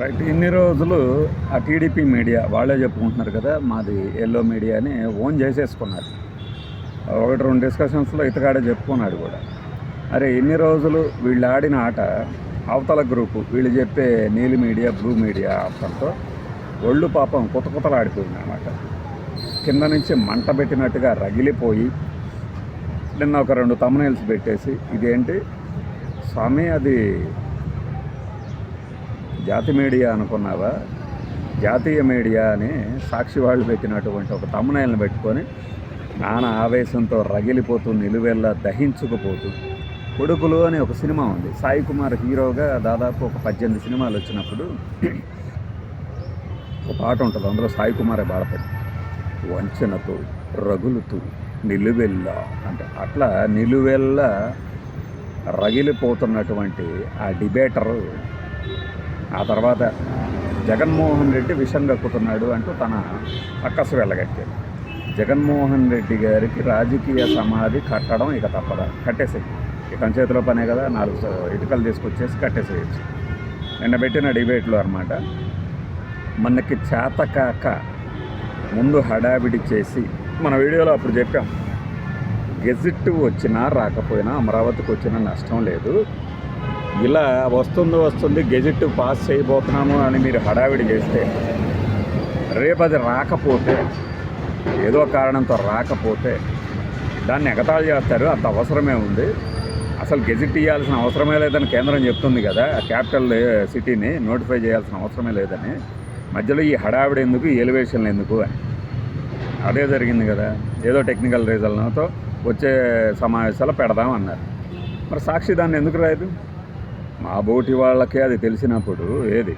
Right. ఇన్ని రోజులు ఆ టీడీపీ మీడియా వాళ్ళే చెప్పుకుంటున్నారు కదా, మాది ఎల్లో మీడియా అని ఓన్ చేసేసుకున్నారు. ఒకటి రెండు డిస్కషన్స్లో ఇతగాడే చెప్పుకున్నాడు కూడా. అరే ఇన్ని రోజులు వీళ్ళు ఆడిన ఆట అవతల గ్రూపు వీళ్ళు చెప్పే నీలి మీడియా బ్లూ మీడియా ఆటంతో ఒళ్ళు పాపం కుతకుతలాడిపోయింది అన్నమాట. కింద నుంచి మంట పెట్టినట్టుగా రగిలిపోయి నిన్న ఒక 2 తమ్నైల్స్ పెట్టేసి, ఇదేంటి స్వామి అది జాతి మీడియా అనుకున్నావా, జాతీయ మీడియా అని సాక్షి వాళ్ళు పెట్టినటువంటి ఒక తమ్నైల్ని పెట్టుకొని నానా ఆవేశంతో రగిలిపోతూ నిలువెల్లా దహించుకుపోతూ. కొడుకులు అని ఒక సినిమా ఉంది, సాయి కుమార్ హీరోగా దాదాపు ఒక 18 సినిమాలు వచ్చినప్పుడు ఒక పాట ఉంటుంది, అందులో సాయి కుమారే పాడతాడు. వంచనతో రగులుతూ నిలువెల్లా అంటే అట్లా నిలువెల్లా రగిలిపోతున్నటువంటి ఆ డిబేటరు ఆ తర్వాత జగన్మోహన్ రెడ్డి విషం కక్కుతున్నాడు అంటూ తన అక్కసు వెళ్ళగట్టాడు. జగన్మోహన్ రెడ్డి గారికి రాజకీయ సమాధి కట్టడం ఇక తప్పదా, కట్టేసేయి, ఇతని చేతిలో పనే కదా, 4 ఇటుకలు తీసుకొచ్చేసి కట్టేసేయచ్చు. నిన్న పెట్టిన డిబేట్లో అనమాట, మనకి చేతకాక ముందు హడావిడి చేసి, మన వీడియోలో అప్పుడు చెప్పాం, గెజిట్ వచ్చినా రాకపోయినా అమరావతికి వచ్చినా నష్టం లేదు, ఇలా వస్తుంది గెజిట్ పాస్ చేయబోతున్నాము అని మీరు హడావిడి చేస్తే రేపు అది రాకపోతే, ఏదో కారణంతో రాకపోతే దాన్ని ఎగతాళి చేస్తారు. అంత అవసరమే ఉంది, అసలు గెజిట్ ఇవ్వాల్సిన అవసరమే లేదని కేంద్రం చెప్తుంది కదా, క్యాపిటల్ సిటీని నోటిఫై చేయాల్సిన అవసరమే లేదని, మధ్యలో ఈ హడావిడి ఎందుకు, ఈ ఎలివేషన్లు ఎందుకు అని. అదే జరిగింది కదా, ఏదో టెక్నికల్ రీజన్లతో వచ్చే సమావేశాలు పెడదామన్నారు. మరి సాక్షి దాన్ని ఎందుకు రాయదు? మా బోటి వాళ్ళకే అది తెలిసినప్పుడు ఏది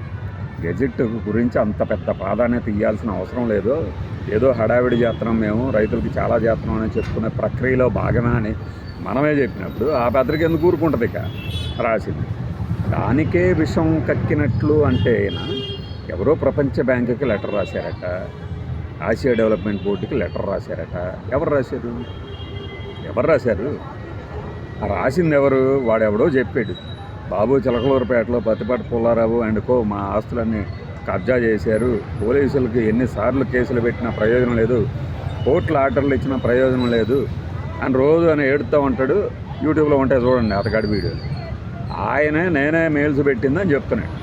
గెజిట్ గురించి అంత పెద్ద ప్రాధాన్యత ఇవ్వాల్సిన అవసరం లేదు, ఏదో హడావిడి చేస్తున్నాం మేము, రైతులకి చాలా చేస్తున్నాం అని చెప్పుకునే ప్రక్రియలో భాగమే అని మనమే చెప్పినప్పుడు ఆ పత్రిక ఎందుకు ఊరుకుంటుంది? ఇక రాసింది దానికే విషం కక్కినట్లు అంటే ఎవరో ప్రపంచ బ్యాంకుకి లెటర్ రాశారట, ఆసియా డెవలప్మెంట్ బోర్డుకి లెటర్ రాశారట. ఎవరు రాశారు? ఆ రాసింది ఎవరు? వాడెవడో చెప్పాడు, బాబు చిలకలూరుపేటలో పత్తిపాటి పుల్లారావు అండ్ కో మా ఆస్తులన్నీ కబ్జా చేశారు, పోలీసులకి ఎన్నిసార్లు కేసులు పెట్టినా ప్రయోజనం లేదు, కోర్టుల ఆర్డర్లు ఇచ్చినా ప్రయోజనం లేదు అని రోజు అని ఏడుతూ ఉంటాడు. యూట్యూబ్లో ఉంటాయి చూడండి అతగాడి వీడియోలు. ఆయనే నేనే మెయిల్స్ పెట్టిందని చెప్తున్నాడు.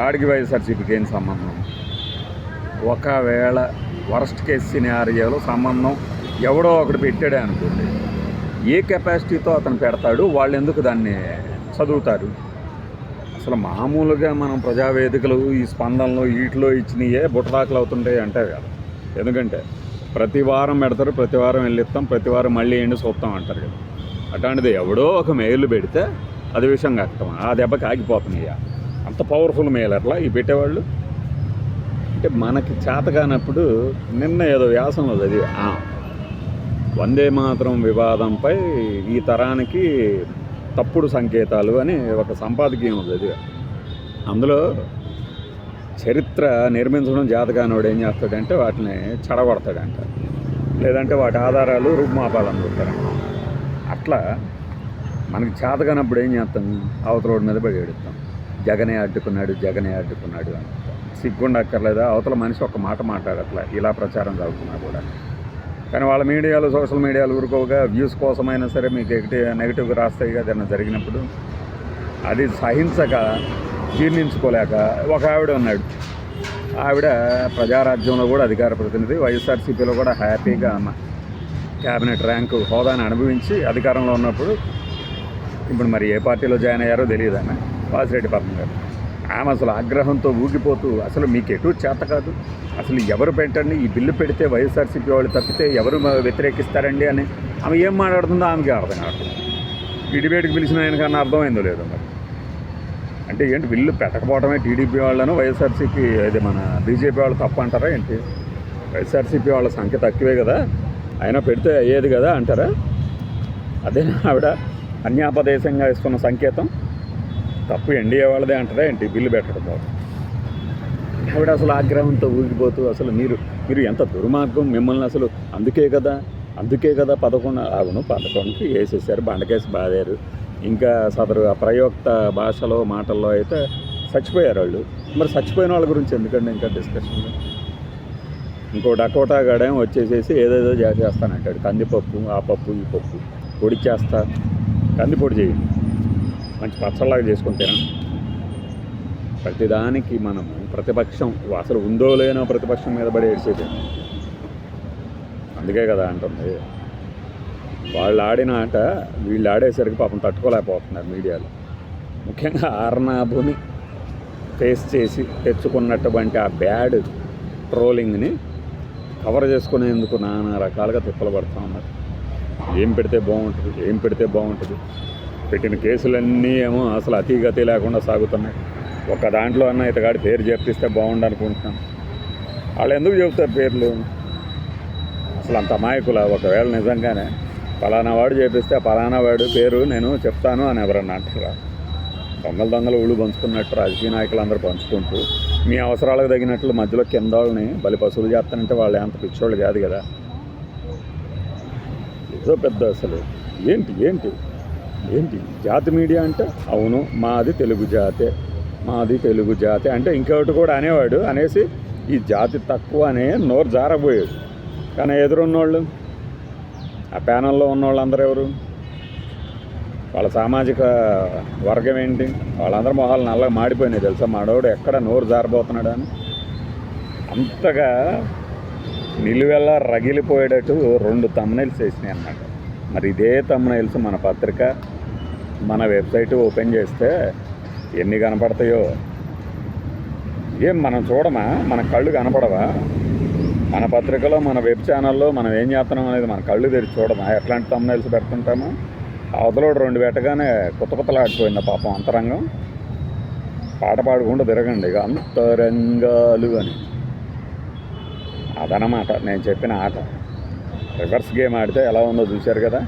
ఆడికి వైఎస్ఆర్సీపీకి ఏం సంబంధం? ఒకవేళ వర్స్ట్ కేస్ సినారియోలో సంబంధం ఎవడో ఒకటి పెట్టాడే అనుకోండి, ఏ కెపాసిటీతో అతను పెడతాడు, వాళ్ళు ఎందుకు దాన్ని చదువుతారు? అసలు మామూలుగా మనం ప్రజావేదికలు ఈ స్పందనలు వీటిలో ఇచ్చినయే బుట్టదాఖలు అవుతుంటాయి అంటారు కదా. ఎందుకంటే ప్రతి వారం పెడతారు, ప్రతి వారం వెళ్ళిస్తాం, ప్రతి వారం మళ్ళీ ఏంటి చూస్తాం అంటారు కదా. అట్లాంటిది ఎవడో ఒక మెయిల్ పెడితే అది విషయం కట్టం, ఆ దెబ్బకి ఆగిపోతున్నాయి. అంత పవర్ఫుల్ మెయిల్ అట్లా ఈ పెట్టేవాళ్ళు. అంటే మనకి చేత కానప్పుడు నిన్న ఏదో వ్యాసంలో చదివి, వందే మాతరం వివాదంపై ఈ తరానికి తప్పుడు సంకేతాలు అని ఒక సంపాదకీయం చదివా. అందులో చరిత్ర నిర్మించడం జాతకానోడు ఏం చేస్తాడంటే వాటిని చెడగొడతాడంట, లేదంటే వాటి ఆధారాలు రూపుమాపాలని చూస్తారంట. అట్లా మనకి చేత కానప్పుడు ఏం చేస్తాం, అవతల రోడ్డు మీద పడి ఏడుస్తాం, జగనే అడ్డుకున్నాడు అని. సిగ్గుండక్కర్లేదా? అవతల మనిషి ఒక మాట మాట్లాడట్లా, ఇలా ప్రచారం జరుగుతున్నా కూడా. కానీ వాళ్ళ మీడియాలు, సోషల్ మీడియాలు ఊరుకోగా వ్యూస్ కోసమైనా సరే మీకు నెగిటివ్గా రాస్తాయి కదా. ఏదైనా జరిగినప్పుడు అది సహించక, జీర్ణించుకోలేక ఒక ఆవిడ ఉన్నాడు. ఆవిడ ప్రజారాజ్యంలో కూడా అధికార ప్రతినిధి, వైఎస్ఆర్సీపీలో కూడా హ్యాపీగా క్యాబినెట్ ర్యాంకు హోదాని అనుభవించి అధికారంలో ఉన్నప్పుడు, ఇప్పుడు మరి ఏ పార్టీలో జాయిన్ అయ్యారో తెలియదు ఆమె, వాసిరెడ్డి పద్మ గారు. ఆమె అసలు ఆగ్రహంతో ఊగిపోతూ, అసలు మీకు ఎటు చేత కాదు, అసలు ఎవరు పెట్టండి, ఈ బిల్లు పెడితే వైఎస్ఆర్సీపీ వాళ్ళు తప్పితే ఎవరు వ్యతిరేకిస్తారండి అని ఆమె ఏం మాట్లాడుతుందో ఆమెకి అర్థం కావట్లేదు. ఈ డిబేట్కి పిలిచిన ఆయనకన్నా అర్థమైందో లేదో మరి. అంటే ఏంటి, బిల్లు పెట్టకపోవడమే టీడీపీ వాళ్ళను, వైఎస్ఆర్సీపీ అది మన బీజేపీ వాళ్ళు తప్పు అంటారా ఏంటి? వైఎస్ఆర్సీపీ వాళ్ళ సంఖ్య తక్కువే కదా, అయినా పెడితే అయ్యేది కదా అంటారా? అదేనా ఆవిడ అన్యాపదేశంగా ఇస్తున్న సంకేతం? తప్పు ఎన్డీఏ వాళ్ళదే అంటారా ఏంటి బిల్లు పెట్టకపోవడం? ఆవిడ అసలు ఆగ్రహంతో ఊగిపోతూ, అసలు మీరు ఎంత దుర్మార్గం, మిమ్మల్ని అసలు అందుకే కదా 11కి వేసేసారు, బండకేసి బాదారు. ఇంకా సదరు అప్రయోక్త భాషలో మాటల్లో అయితే చచ్చిపోయారు వాళ్ళు. మరి చచ్చిపోయిన వాళ్ళ గురించి ఎందుకండి ఇంకా డిస్కషన్? ఇంకో డకోటా గడేం వచ్చేసేసి ఏదేదో చేస్తానంటాడు. కందిపప్పు, ఆ పప్పు, ఈ పప్పు పొడి చేస్తా, కందిపొడి చేయండి, మంచి పచ్చళ్ళలాగా చేసుకొని తినండి. ప్రతిదానికి మనం ప్రతిపక్షం అసలు ఉందో లేనో ప్రతిపక్షం మీద పడి ఏడ్చేది. అందుకే కదా అంటుంది, వాళ్ళు ఆడిన ఆట వీళ్ళు ఆడేసరికి పాపం తట్టుకోలేకపోతున్నారు మీడియాలో. ముఖ్యంగా ఆర్నాబుని ఫేస్ చేసి తెచ్చుకున్నటువంటి ఆ బ్యాడ్ ట్రోలింగ్ని కవర్ చేసుకునేందుకు నానా రకాలుగా తిప్పలు పడుతూ ఉన్నారు. ఏం పెడితే బాగుంటుంది, పెట్టిన కేసులన్నీ ఏమో అసలు అతిగతి లేకుండా సాగుతున్నాయి. ఒక దాంట్లో అన్న ఇతగాడి పేరు చెప్పిస్తే బాగుండు అనుకుంటున్నాను. వాళ్ళు ఎందుకు చెబుతారు పేర్లు? అసలు అంత అమాయకుల? ఒకవేళ నిజంగానే పలానా వాడు చేపిస్తే పలానా వాడు పేరు నేను చెప్తాను అని ఎవరన్నా అంటారా? దొంగలు ఊళ్ళు పంచుకున్నట్టు రాజకీయ నాయకులు అందరూ పంచుకుంటూ మీ అవసరాలకు తగినట్లు మధ్యలో కింద వాళ్ళని బలి పశువులు చేస్తానంటే వాళ్ళు అంత పిచ్చోళ్ళు కాదు కదా. ఏదో పెద్ద అసలు ఏంటి జాతి మీడియా అంటే అవును మాది తెలుగు జాతే అంటే ఇంకొకటి కూడా అనేవాడు. అనేసి ఈ జాతి తక్కువ అనే నోరు జారబోయాడు. కానీ ఎదురున్నోళ్ళు, ఆ ప్యానల్లో ఉన్నోళ్ళందరూ ఎవరు? వాళ్ళ సామాజిక వర్గం ఏంటి? వాళ్ళందరూ మొహాలు నల్లగా మాడిపోయినాయి తెలుసా. మాడోడు ఎక్కడ నోరు జారబోతున్నాడు అని అంతగా నిలువెల్లా రగిలిపోయేటట్టు 2 తమ్నైల్స్ వేసినాయి అన్నమాట. మరి ఇదే తమ్నైల్స్ మన పత్రిక, మన వెబ్సైట్ ఓపెన్ చేస్తే ఎన్ని కనపడతాయో. ఏం మనం చూడమా? మన కళ్ళు కనపడవా? మన పత్రికలో, మన వెబ్ ఛానల్లో మనం ఏం చేస్తున్నాం అనేది మన కళ్ళు తెరిచి చూడమా? ఎట్లాంటి తమ్నైల్స్ పెడుతుంటామో. అవతలోడు 2 పెట్టగానే కుతకుతలాడిపోయింది పాపం అంతరంగం. పాట పాడుకుంటూ తిరగండి ఇక అంతరంగాలు అని. అదనమాట నేను చెప్పిన ఆట. రివర్స్ గేమ్ ఆడితే ఎలా ఉందో చూశారు కదా.